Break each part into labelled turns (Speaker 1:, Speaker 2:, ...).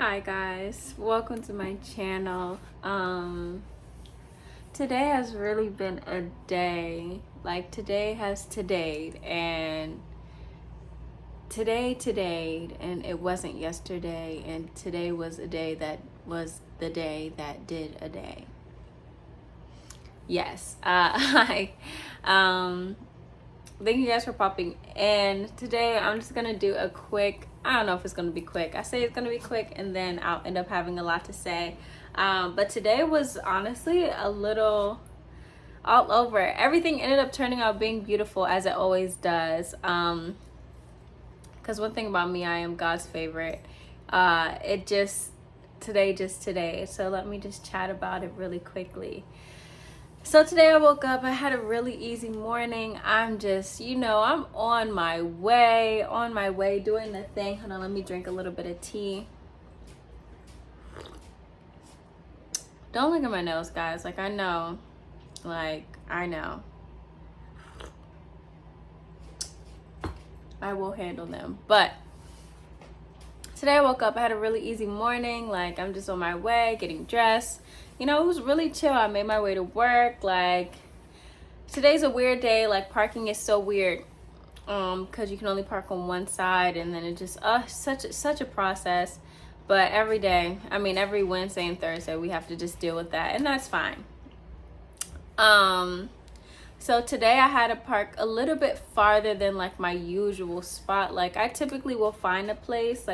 Speaker 1: Hi guys, welcome to my channel. Today has really been a day. Like today has today'd and today'd and it wasn't yesterday, and today was a day that was the day that did a day. Yes. Hi. Thank you guys for popping in. Today I'm just gonna do a quick, I don't know if it's gonna be quick. I say it's gonna be quick and then I'll end up having a lot to say. But today was honestly a little all over. Everything ended up turning out being beautiful as it always does. Because one thing about me, I am God's favorite. Today. So let me just chat about it really quickly. So today I woke up, I had a really easy morning. I'm just, I'm on my way doing the thing. Hold on, let me drink a little bit of tea. Don't look at my nails, guys. I know. I will handle them. But today I woke up, I had a really easy morning. I'm just on my way, getting dressed. It was really chill. I made my way to work. Today's a weird day. Parking is so weird because you can only park on one side, and then it just such a process. But every day, every Wednesday and Thursday, we have to just deal with that, and that's fine. So today I had to park a little bit farther than my usual spot. I typically will find a place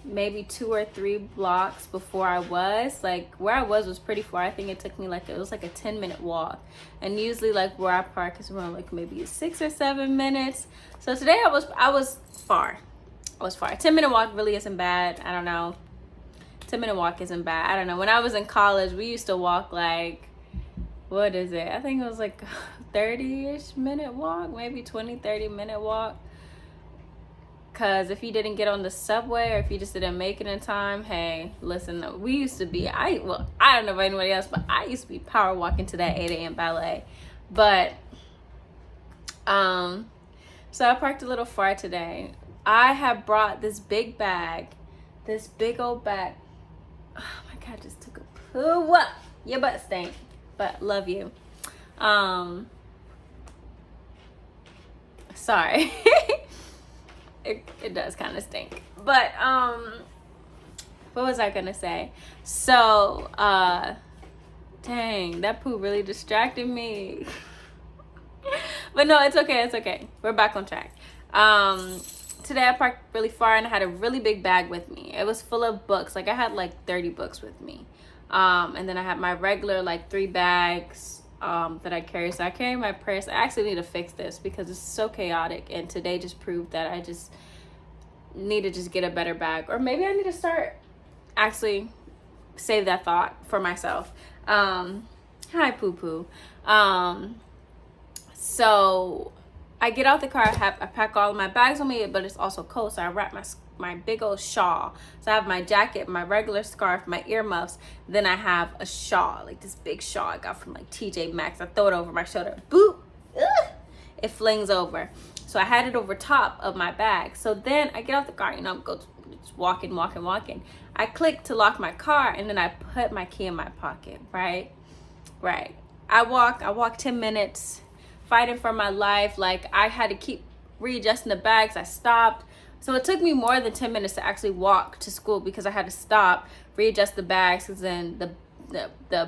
Speaker 1: maybe 2 or 3 blocks before I was. Where I was pretty far. I think it took me it was a 10-minute walk, and usually where I park is around maybe 6 or 7 minutes. So today I was far. 10-minute walk really isn't bad. I don't know. 10-minute walk isn't bad. I don't know. When I was in college, we used to walk what is it? I think it was 30-ish minute walk, maybe 20-30 minute walk. Because if you didn't get on the subway, or if you just didn't make it in time, hey, listen, we used to be, I don't know about anybody else, but I used to be power walking to that 8 a.m. ballet. But, so I parked a little far today. I have brought this big bag, this big old bag. Oh my God, I just took a poo. Your butt stink, but love you. Sorry. It does kind of stink. But what was I gonna say? So dang, that poo really distracted me. But no, it's okay. We're back on track. Today I parked really far, and I had a really big bag with me. It was full of books. I had 30 books with me. And then I had my regular 3 bags that I carry. So I carry my purse. I actually need to fix this because it's so chaotic, and today just proved that I just need to just get a better bag, or maybe I need to start actually save that thought for myself. Hi poo poo. So I get out the car, I pack all of my bags on me, but it's also cold, so I wrap my big old shawl. So I have my jacket, my regular scarf, my earmuffs, then I have a shawl, this big shawl I got from TJ Maxx. I throw it over my shoulder, boop, it flings over. So I had it over top of my bag. So then I get out the car, I'm just walking. I click to lock my car, and then I put my key in my pocket, right? I walk 10 minutes, fighting for my life. I had to keep readjusting the bags. I stopped. So it took me more than 10 minutes to actually walk to school because I had to stop, readjust the bags, because then the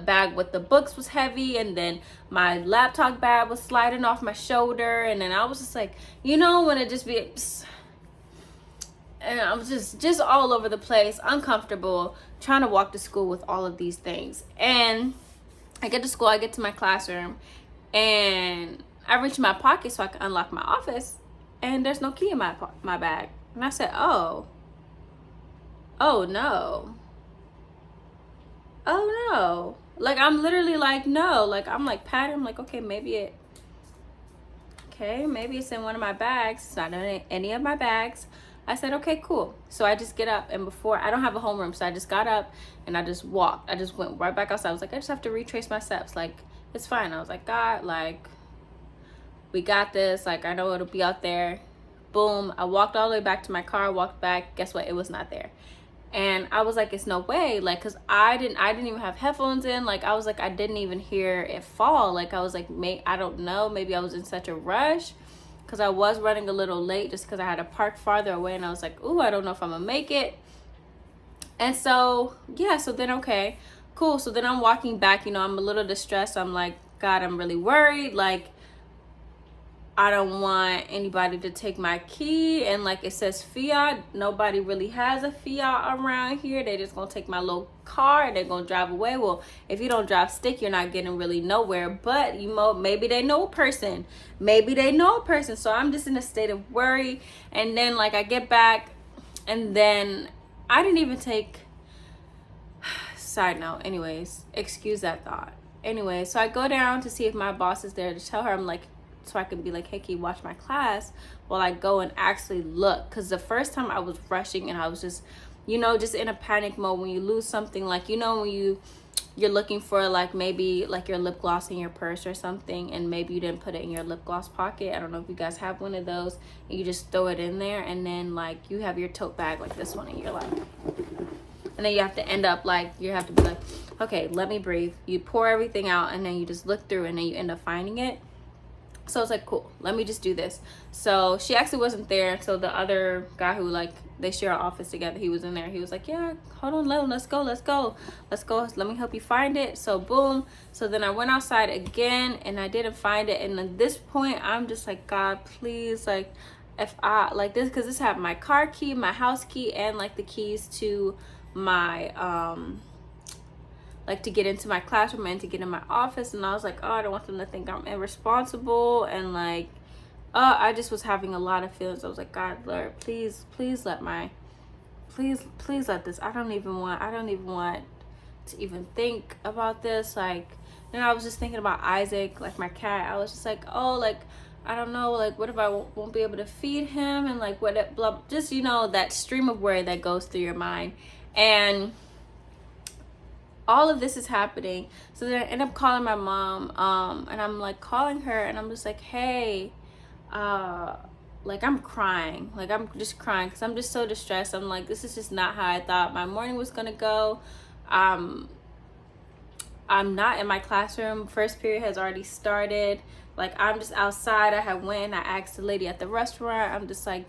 Speaker 1: bag with the books was heavy, and then my laptop bag was sliding off my shoulder, and then I was just when it just be, and I was just all over the place, uncomfortable, trying to walk to school with all of these things. And I get to school, I get to my classroom, and I reach my pocket so I can unlock my office, and there's no key in my bag. And I said, oh no. I'm literally no. I'm patting, okay, maybe it's in one of my bags. It's not in any of my bags. I said, okay, cool. So I just get up, and before, I don't have a homeroom, so I just got up and I just walked. I just went right back outside. I was I just have to retrace my steps. It's fine. I was God, we got this. I know it'll be out there. Boom. I walked all the way back to my car, walked back. Guess what? It was not there. And I was like, it's no way, like, cause I didn't even have headphones in. Like, I was like, I didn't even hear it fall. Like, I was like, I don't know, maybe I was in such a rush, cause I was running a little late just cause I had to park farther away, and I was like, ooh, I don't know if I'm gonna make it. And so yeah, so then okay, cool. So then I'm walking back, you know, I'm a little distressed. I'm like, God, I'm really worried. Like, I don't want anybody to take my key. And like it says Fiat, nobody really has a Fiat around here. They just gonna take my little car and they're gonna drive away. Well, if you don't drive stick, you're not getting really nowhere. But maybe they know a person. Maybe they know a person. So I'm just in a state of worry. And then like I get back, and then I didn't even take, side note, anyways, excuse that thought. Anyway, so I go down to see if my boss is there to tell her, I'm like, so I can be like, hey, can you watch my class while I go and actually look? Because the first time I was rushing and I was just, you know, just in a panic mode. When you lose something, like, you know, when you're looking for like maybe like your lip gloss in your purse or something, and maybe you didn't put it in your lip gloss pocket. I don't know if you guys have one of those, and you just throw it in there, and then like you have your tote bag like this one, and you're like, and then you have to end up like, you have to be like, okay, let me breathe. You pour everything out, and then you just look through, and then you end up finding it. So I was like, cool, let me just do this. So she actually wasn't there. So the other guy who, like, they share an office together, he was in there. He was like, yeah, hold on, let's go. Let me help you find it. So boom. So then I went outside again, and I didn't find it. And at this point, I'm just like, God, please, like, if I, like this, because this had my car key, my house key, and like the keys to my, like to get into my classroom and to get in my office. And I was like, oh, I don't want them to think I'm irresponsible. And like, I just was having a lot of feelings. I was like, God, Lord, please let this, I don't even want to even think about this. Like, then I was just thinking about Isaac, like my cat. I was just like, oh, like, I don't know, like, what if I won't be able to feed him? And like, what, blah, just, you know, that stream of worry that goes through your mind. And all of this is happening. So then I end up calling my mom, and I'm like calling her, and I'm just like, hey, like I'm crying, like I'm just crying because I'm just so distressed. I'm like, this is just not how I thought my morning was gonna go. I'm not in my classroom. First period has already started. Like, I'm just outside. I had went and I asked the lady at the restaurant. I'm just like,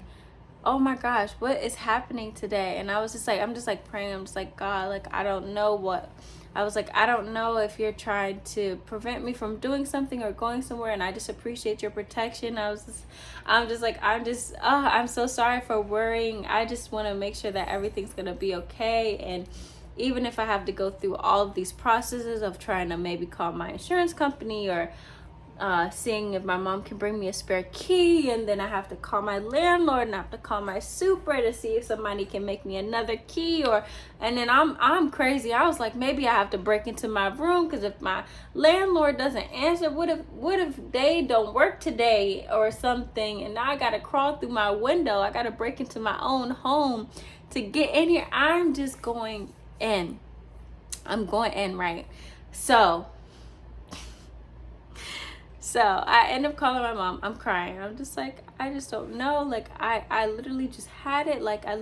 Speaker 1: oh my gosh, what is happening today? And I was just like, I'm just like praying. I'm just like, God, like, I don't know what, I was like, I don't know if you're trying to prevent me from doing something or going somewhere, and I just appreciate your protection. I'm so sorry for worrying. I just want to make sure that everything's going to be okay. And even if I have to go through all of these processes of trying to maybe call my insurance company, or seeing if my mom can bring me a spare key, and then I have to call my landlord, and I have to call my super to see if somebody can make me another key, and then I'm crazy. I was like, maybe I have to break into my room, because if my landlord doesn't answer, what if they don't work today or something, and now I gotta crawl through my window, I gotta break into my own home to get in here. I'm just going in. I'm going in, right? So I end up calling my mom. I'm crying. I'm just like, I just don't know. Like, I literally just had it. Like, I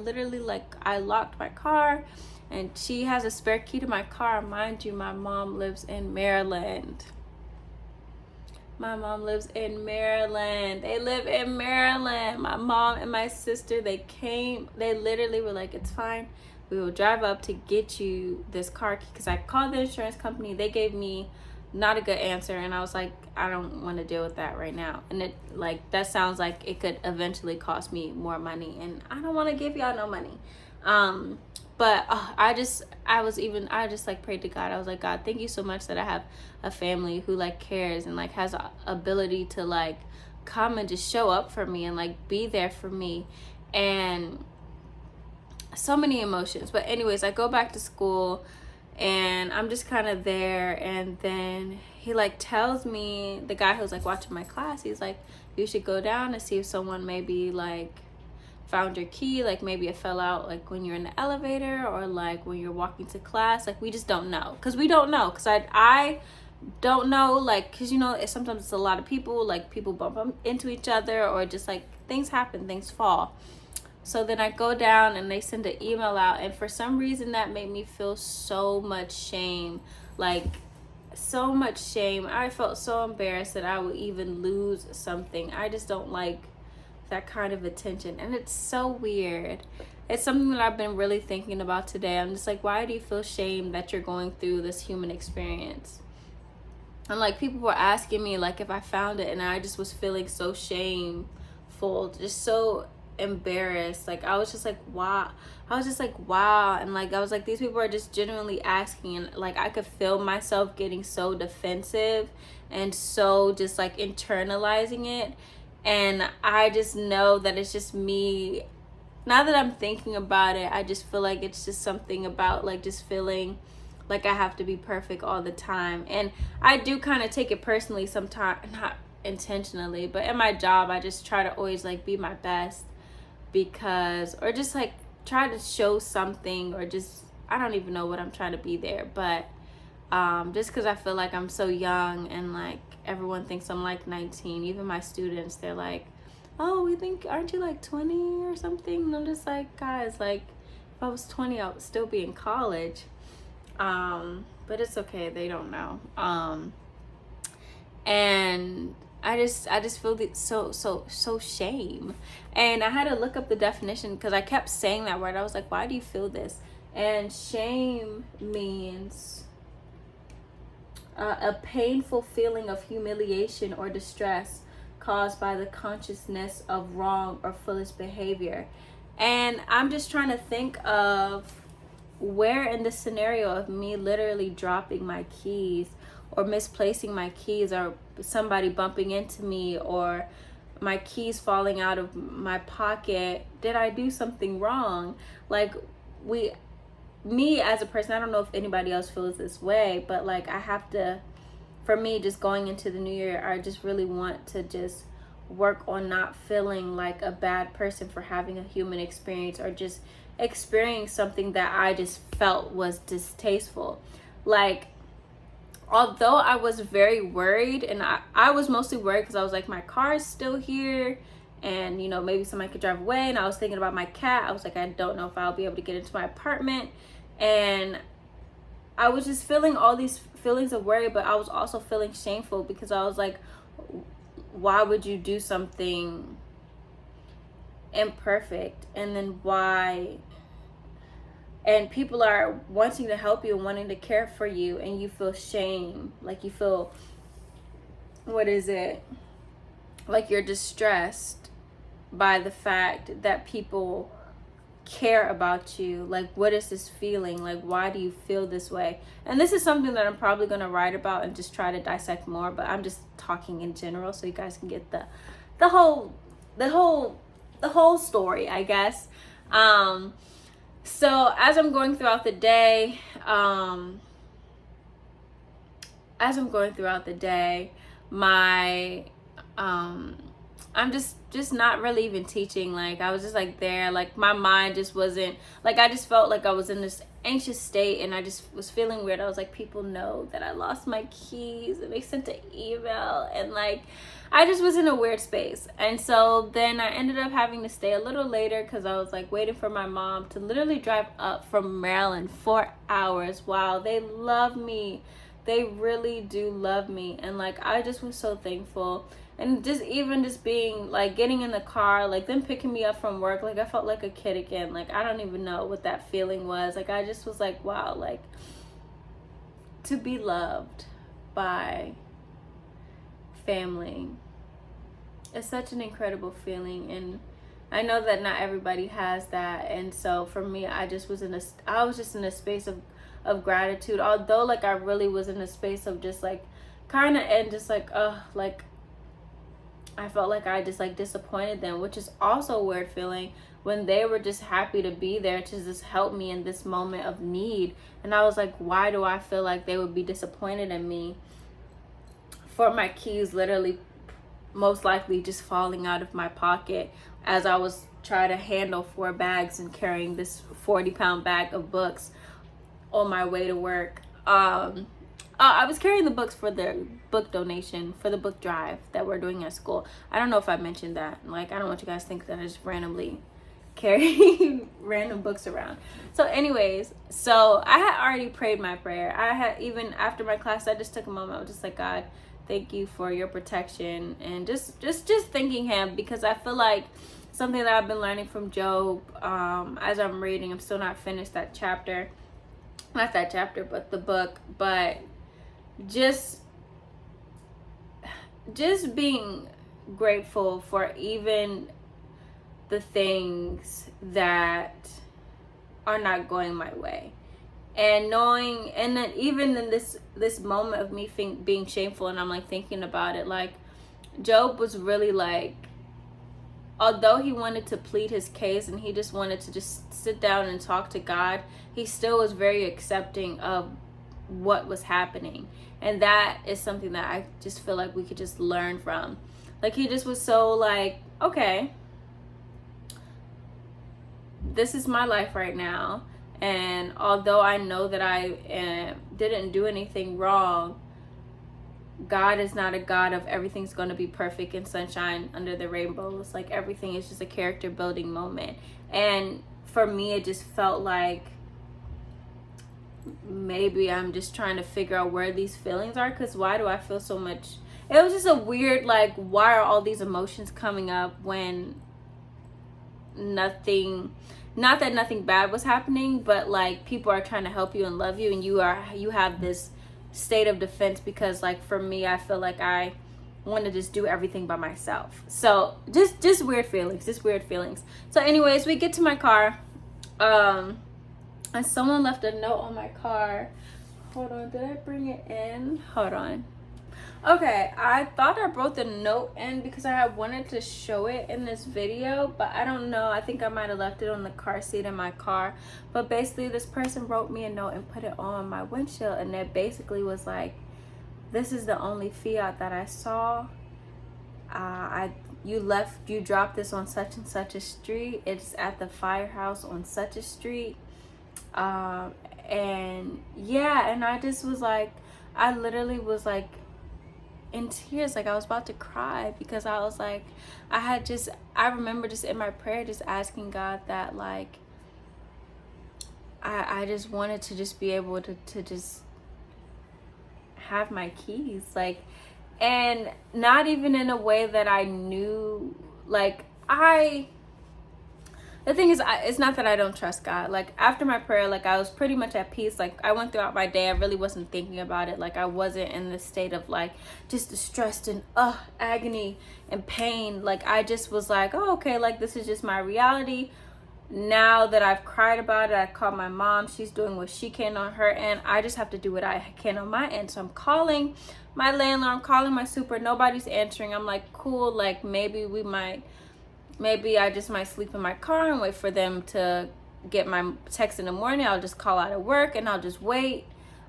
Speaker 1: locked my car, and she has a spare key to my car. Mind you, my mom lives in Maryland. They live in Maryland. My mom and my sister, they literally were like, it's fine. We will drive up to get you this car key. Because I called the insurance company. They gave me not a good answer, and I was like, I don't want to deal with that right now. And it, like, that sounds like it could eventually cost me more money, and I don't want to give y'all no money. But I just like prayed to God. I was like, God, thank you so much that I have a family who like cares and like has a ability to like come and just show up for me and like be there for me. And so many emotions. But anyways, I go back to school, and I'm just kind of there, and then he like tells me, the guy who's like watching my class, he's like, you should go down and see if someone maybe like found your key, like maybe it fell out like when you're in the elevator, or like when you're walking to class. Like, we just don't know, because we don't know, because I don't know, like, because you know, sometimes it's a lot of people, like people bump into each other, or just like things happen, things fall. So then I go down and they send an email out, and for some reason that made me feel so much shame. Like, so much shame. I felt so embarrassed that I would even lose something. I just don't like that kind of attention, and it's so weird. It's something that I've been really thinking about today. I'm just like, why do you feel shame that you're going through this human experience? And like, people were asking me like if I found it, and I just was feeling so shameful, just so embarrassed. Like, I was just like, wow. And like, I was like, these people are just genuinely asking, and like, I could feel myself getting so defensive and so just like internalizing it. And I just know that it's just me. Now that I'm thinking about it, I just feel like it's just something about like just feeling like I have to be perfect all the time. And I do kind of take it personally sometimes, not intentionally, but in my job I just try to always like be my best, because, or just like try to show something, or just, I don't even know what I'm trying to be there, but just because I feel like I'm so young, and like everyone thinks I'm like 19. Even my students, they're like, oh, we think, aren't you like 20 or something? And I'm just like, guys, like if I was 20 I would still be in college. But it's okay, they don't know. And I just feel so shame. And I had to look up the definition, because I kept saying that word. I was like, why do you feel this? And shame means a painful feeling of humiliation or distress caused by the consciousness of wrong or foolish behavior. And I'm just trying to think of where in the scenario of me literally dropping my keys, or misplacing my keys, or somebody bumping into me, or my keys falling out of my pocket, did I do something wrong? Like, me as a person, I don't know if anybody else feels this way, but like, I have to, for me, just going into the new year, I just really want to just work on not feeling like a bad person for having a human experience, or just experiencing something that I just felt was distasteful. Like, although I was very worried, and I was mostly worried because I was like, my car is still here, and you know, maybe somebody could drive away. And I was thinking about my cat. I was like, I don't know if I'll be able to get into my apartment. And I was just feeling all these feelings of worry, but I was also feeling shameful, because I was like, why would you do something imperfect? And then why? And people are wanting to help you and wanting to care for you, and you feel shame. Like, you feel, what is it? Like you're distressed by the fact that people care about you. Like, what is this feeling? Like, why do you feel this way? And this is something that I'm probably going to write about and just try to dissect more, but I'm just talking in general so you guys can get the whole story, I guess. So as I'm going throughout the day, my I'm just not really even teaching. Like, I was just like there, like my mind just wasn't, like, I just felt like I was in this anxious state, and I just was feeling weird. I was like, people know that I lost my keys, and they sent an email, and like, I just was in a weird space. And so then I ended up having to stay a little later, because I was like waiting for my mom to literally drive up from Maryland 4 hours. Wow, they love me. They really do love me. And like, I just was so thankful. And just even just being like, getting in the car, like them picking me up from work, like I felt like a kid again. Like, I don't even know what that feeling was. Like, I just was like, wow, like to be loved by family is such an incredible feeling. And I know that not everybody has that. And so for me, I was just in a space of gratitude. Although like, I really was in a space of just like kind of, and just like, like I felt like I just like disappointed them, which is also a weird feeling, when they were just happy to be there to just help me in this moment of need. And I was like, why do I feel like they would be disappointed in me for my keys literally most likely just falling out of my pocket as I was trying to handle 4 bags and carrying this 40-pound bag of books on my way to work. I was carrying the books for the book donation, for the book drive that we're doing at school. I don't know if I mentioned that. Like, I don't want you guys to think that I just randomly carry random books around. So anyways, so I had already prayed my prayer. I had, even after my class, I just took a moment. I was just like, God, thank you for your protection, and just thanking him, because I feel like something that I've been learning from Job, as I'm reading, I'm still not finished that chapter, not that chapter, but the book, but just being grateful for even the things that are not going my way, and knowing, and then even in this moment of me being shameful, and I'm like thinking about it, like Job was really like, although he wanted to plead his case and he just wanted to just sit down and talk to God, he still was very accepting of what was happening. And that is something that I just feel like we could just learn from. Like, he just was so like, okay, this is my life right now, and although I know that I didn't do anything wrong, God is not a God of everything's going to be perfect and sunshine under the rainbows. Like, everything is just a character building moment. And for me, it just felt like maybe I'm just trying to figure out where these feelings are, because why do I feel so much? It was just a weird, like, why are all these emotions coming up when nothing, not that nothing bad was happening, but like people are trying to help you and love you, and you have this state of defense, because like for me, I feel like I want to just do everything by myself. So just weird feelings, So anyways, we get to my car, and someone left a note on my car. Hold on, did I bring it in? Hold on. Okay, I thought I brought the note in because I had wanted to show it in this video, but I don't know. I think I might have left it on the car seat in my car. But basically, this person wrote me a note and put it on my windshield, and it basically was like, this is the only Fiat that I saw. You dropped this on such and such a street. It's at the firehouse on such a street. And yeah, and I just was like, I literally was like in tears, like I was about to cry, because I was like, I remember just in my prayer just asking God that, like, I just wanted to just be able to just have my keys, like, and not even in a way that I knew, like, the thing is, it's not that I don't trust God. Like, after my prayer, like, I was pretty much at peace. Like, I went throughout my day. I really wasn't thinking about it. Like, I wasn't in the state of, like, just distressed and, agony and pain. Like, I just was like, oh, okay, like, this is just my reality. Now that I've cried about it, I called my mom. She's doing what she can on her end. I just have to do what I can on my end. So I'm calling my landlord. I'm calling my super. Nobody's answering. I'm like, cool. Like, maybe I just might sleep in my car and wait for them to get my text in the morning. I'll just call out of work and I'll just wait.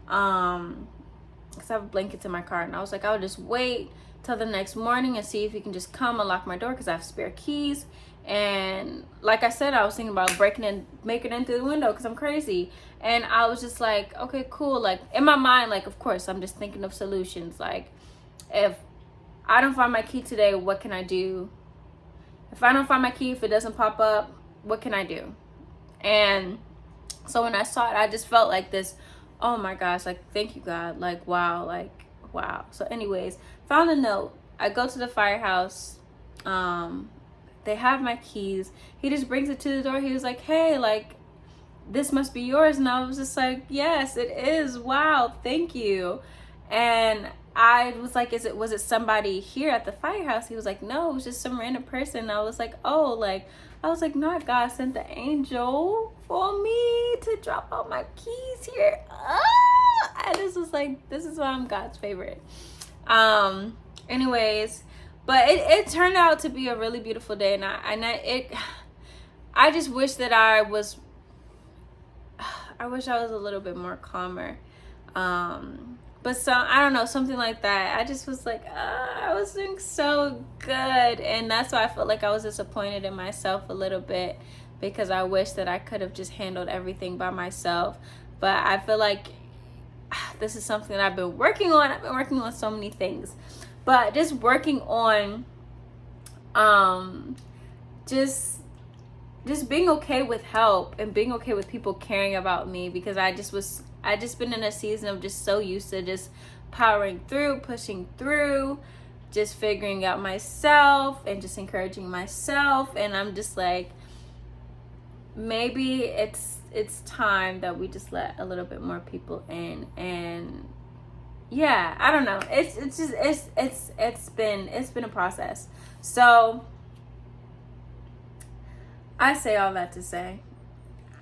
Speaker 1: Because I have blankets in my car. And I was like, I'll just wait till the next morning and see if you can just come and lock my door, because I have spare keys. And like I said, I was thinking about making it in through the window, because I'm crazy. And I was just like, okay, cool. Like, in my mind, like, of course, I'm just thinking of solutions. Like, if I don't find my key today, what can I do? If I don't find my key, if it doesn't pop up, what can I do? And so when I saw it, I just felt like this, oh my gosh, like, thank you, God. Like, wow, like, wow. So anyways, found a note. I go to the firehouse. They have my keys. He just brings it to the door. He was like, hey, like, this must be yours. And I was just like, yes, it is. Wow, thank you. And I was like, was it somebody here at the firehouse? He was like, no, it was just some random person. And I was like, oh, like, I was like, not God sent the angel for me to drop out my keys here. I just was like, this is why I'm God's favorite. Anyways, but it turned out to be a really beautiful day, and I just wish that I wish I was a little bit more calmer. But I don't know, something like that. I just was like, I was doing so good. And that's why I felt like I was disappointed in myself a little bit, because I wish that I could have just handled everything by myself. But I feel like this is something that I've been working on. I've been working on so many things. But just working on just just being okay with help and being okay with people caring about me, because I just been in a season of just so used to just powering through, pushing through, just figuring out myself and just encouraging myself. And I'm just like, maybe it's time that we just let a little bit more people in. And yeah, I don't know, it's been a process. So I say all that to say,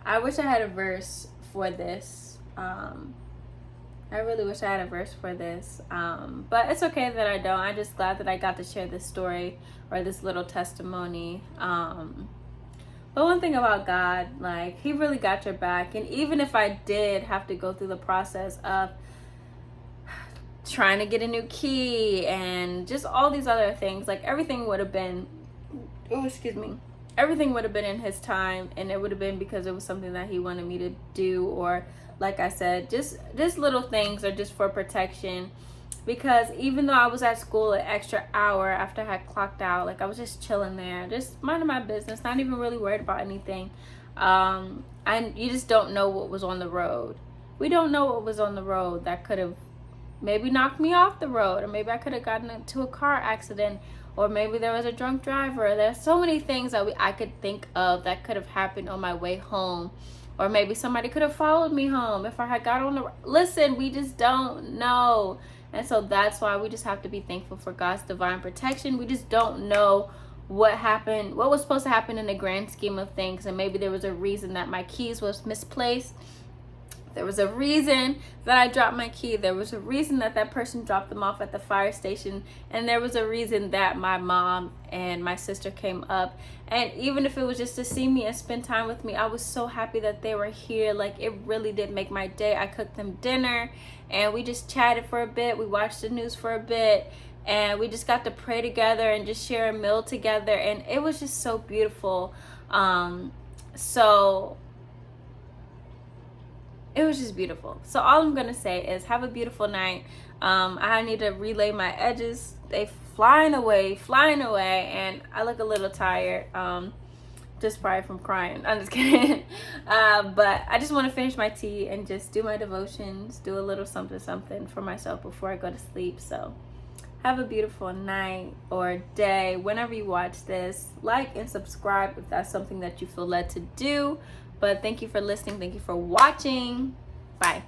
Speaker 1: I wish I had a verse for this. I really wish I had a verse for this. But it's okay that I don't. I'm just glad that I got to share this story or this little testimony. But one thing about God, like, he really got your back. And even if I did have to go through the process of trying to get a new key and just all these other things, like, everything would have been, everything would have been in his time, and it would have been because it was something that he wanted me to do. Or like I said, just little things are just for protection. Because even though I was at school an extra hour after I had clocked out, like, I was just chilling there, just minding my business, not even really worried about anything. You just don't know what was on the road. We don't know what was on the road that could have maybe knocked me off the road, or maybe I could have gotten into a car accident, or maybe there was a drunk driver. There's so many things that I could think of that could have happened on my way home. Or maybe somebody could have followed me home if I had got on the... Listen, we just don't know. And so that's why we just have to be thankful for God's divine protection. We just don't know what happened, what was supposed to happen in the grand scheme of things. And maybe there was a reason that my keys was misplaced. There was a reason that I dropped my key. There was a reason that that person dropped them off at the fire station. And there was a reason that my mom and my sister came up. And even if it was just to see me and spend time with me, I was so happy that they were here. Like, it really did make my day. I cooked them dinner and we just chatted for a bit. We watched the news for a bit. And we just got to pray together and just share a meal together. And it was just so beautiful. So it was just beautiful. So all I'm gonna say is have a beautiful night. I need to relay my edges. They flying away, and I look a little tired. Just probably from crying. I'm just kidding. But I just want to finish my tea and just do my devotions, do a little something for myself before I go to sleep. So have a beautiful night or day whenever you watch this. Like and subscribe if that's something that you feel led to do. But thank you for listening. Thank you for watching. Bye.